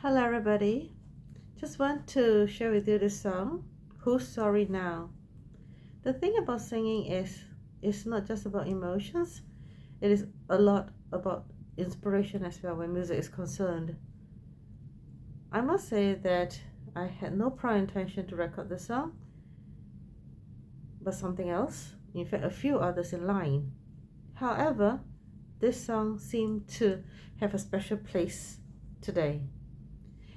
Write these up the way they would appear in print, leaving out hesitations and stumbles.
Hello everybody, just want to share with you this song, Who's Sorry Now? The thing about singing is it's not just about emotions, it is a lot about inspiration as well when music is concerned. I must say that I had no prior intention to record this song, but something else, in fact a few others in line. However, this song seemed to have a special place today,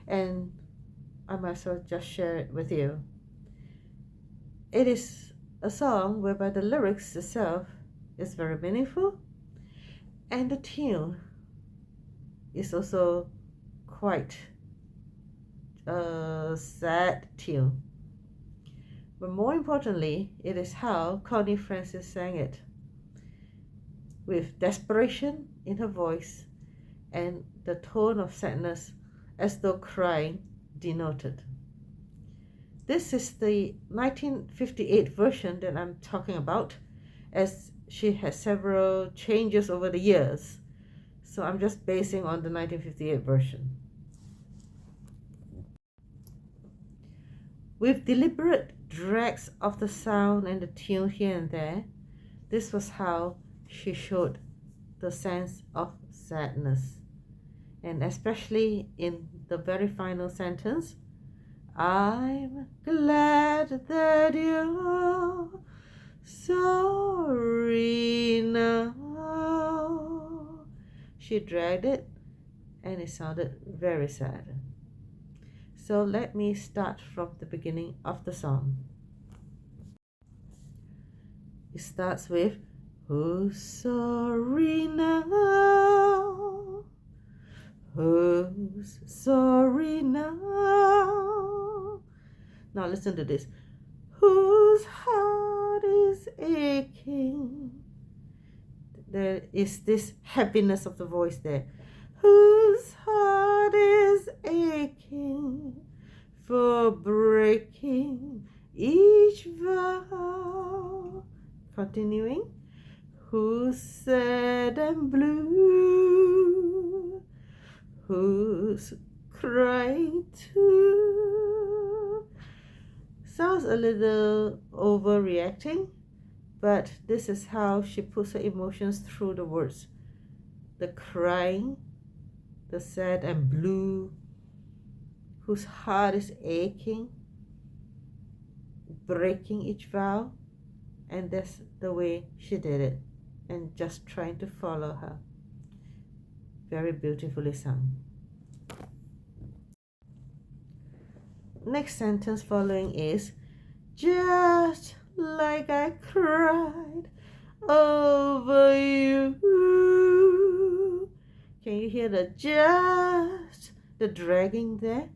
and I might as well just share it with you. It is a song whereby the lyrics itself is very meaningful, and the tune is also quite a sad tune. But more importantly, it is how Connie Francis sang it, with desperation in her voice and the tone of sadness as though crying denoted. This is the 1958 version that I'm talking about, as she had several changes over the years. So I'm just basing on the 1958 version. With deliberate drags of the sound and the tune here and there, this was how she showed the sense of sadness. And especially in the very final sentence, I'm glad that you're sorry now. She dragged it and it sounded very sad. So let me start from the beginning of the song. It starts with, who's sorry now? Who's sorry now? Now listen to this. Whose heart is aching? There is this happiness of the voice there. Whose heart is aching for breaking each vow? Continuing. Who's sad and blue? Who's crying too? Sounds a little overreacting, but this is how she puts her emotions through the words. The crying, the sad and blue, whose heart is aching, breaking each vow, and that's the way she did it, and just trying to follow her. Very beautifully sung. Next sentence following is, just like I cried over you. Can you hear the dragging there?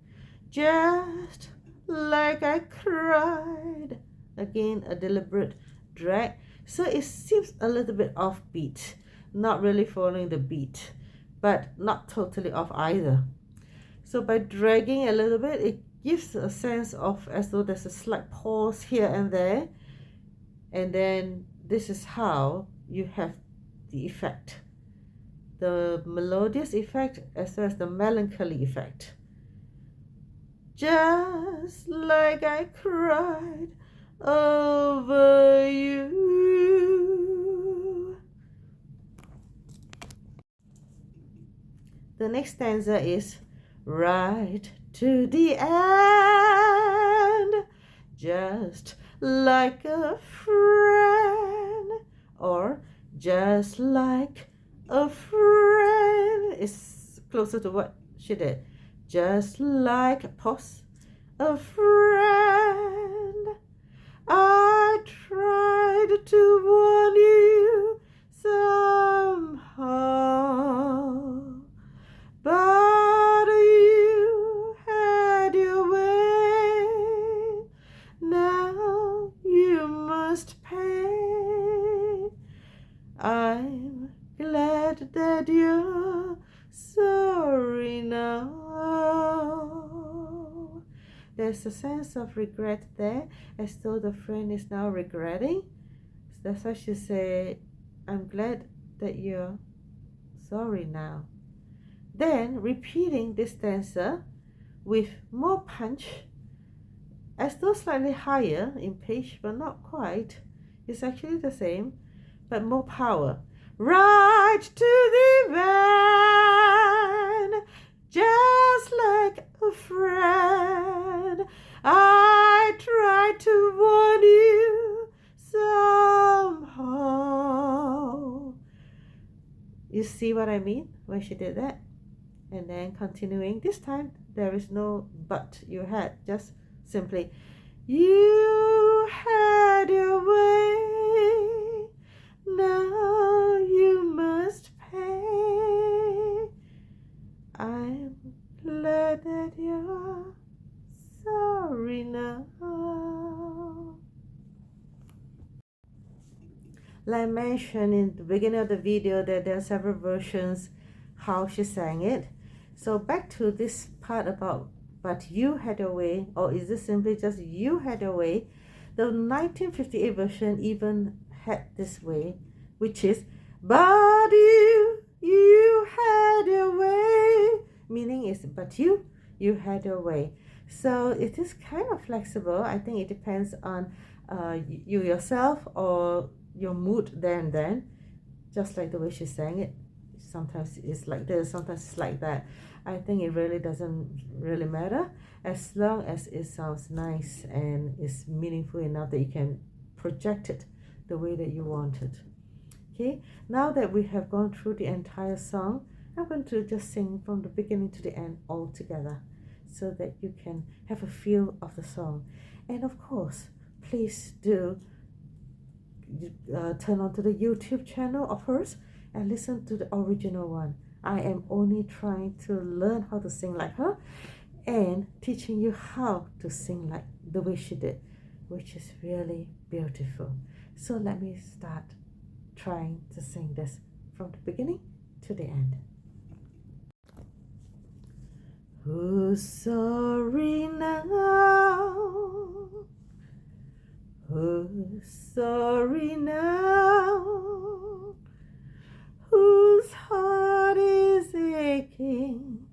Just like I cried. Again, a deliberate drag. So it seems a little bit offbeat, not really following the beat, but not totally off either. So by dragging a little bit, it gives a sense of as though there's a slight pause here and there, and then this is how you have the effect, the melodious effect as well as the melancholy effect. Just like I cried over you. The next stanza is, right to the end, just like a friend, or just like a friend. It's closer to what she did. Just like, pause, a friend. I tried to warn you somehow, but you had your way. Now you must pay. I'm glad that you're sorry now. There's a sense of regret there, as though the friend is now regretting. That's why she said, I'm glad that you're sorry now. Then, repeating this stanza, with more punch, as though slightly higher in pitch, but not quite. It's actually the same, but more power. Right to the van, just like a friend. I tried to warn you somehow. You see what I mean when she did that? And then continuing, this time there is no but you had, just simply, you had your way, now you must pay. I'm glad that you're sorry now. Like I mentioned in the beginning of the video that there are several versions how she sang it. So back to this part about but you had your way, or is it simply just you had your way? The 1958 version even had this way, which is but you had your way, meaning is but you had your way. So it is kind of flexible. I think it depends on you yourself or your mood there and then, just like the way she sang it. Sometimes it's like this, sometimes it's like that. I think it really doesn't really matter, as long as it sounds nice and is meaningful enough that you can project it the way that you want it. Okay, now that we have gone through the entire song, I'm going to just sing from the beginning to the end all together, so that you can have a feel of the song. And of course, please do turn on to the YouTube channel of hers and listen to the original one. I am only trying to learn how to sing like her and teaching you how to sing like the way she did, which is really beautiful. So let me start trying to sing this from the beginning to the end. Who's sorry now? Who's sorry now? Whose heart is aching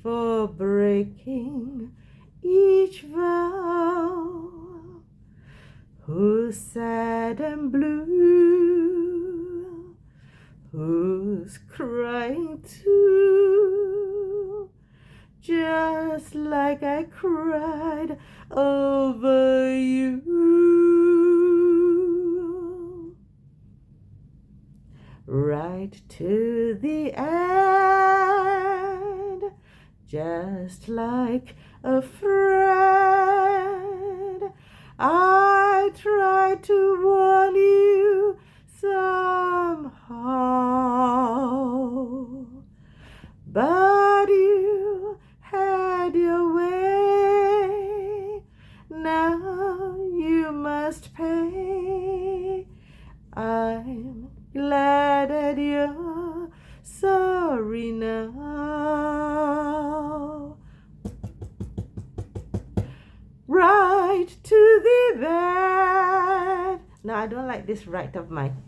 for breaking each vow? Who's sad and blue? Who's crying too? Just like I cried over you. Right to the end, just like a friend. I tried to warn you somehow, but you had your way, now you must pay. I'm glad that you're sorry now. Right to the bed. No, I don't like this right of mine.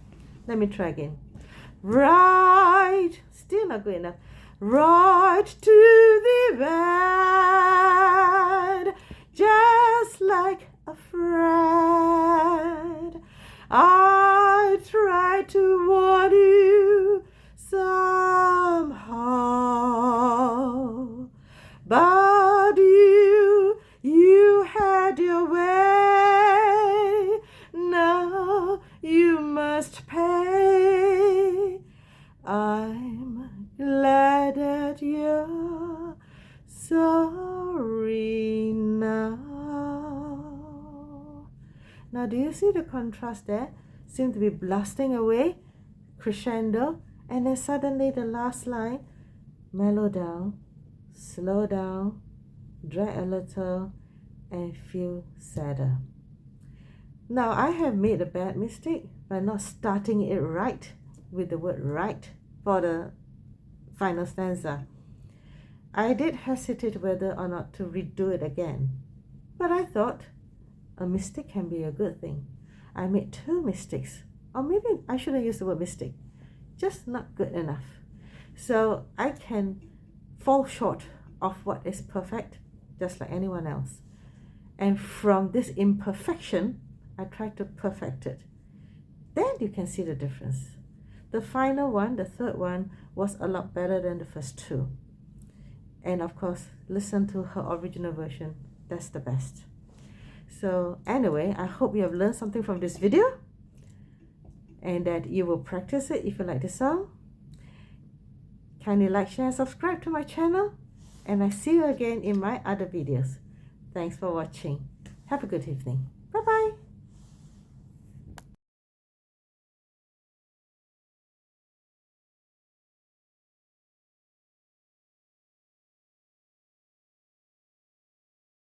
Let me try again. Right, still not good enough. Right to the bed, just like a friend. I tried to warn you somehow, but you had your way, now you must pay. I'm glad that you're sorry now. Now, do you see the contrast there? Seem to be blasting away, crescendo, and then suddenly the last line, mellow down, slow down, drag a little, and feel sadder. Now, I have made a bad mistake by not starting it right with the word right for the final stanza. I did hesitate whether or not to redo it again, but I thought a mistake can be a good thing. I made two mistakes, or maybe I shouldn't use the word mistake, just not good enough. So I can fall short of what is perfect just like anyone else. And from this imperfection, I try to perfect it. Then you can see the difference. The final one, the third one, was a lot better than the first two. And of course, listen to her original version. That's the best. So anyway, I hope you have learned something from this video and that you will practice it if you like the song. Kindly like, share, and subscribe to my channel. And I see you again in my other videos. Thanks for watching. Have a good evening.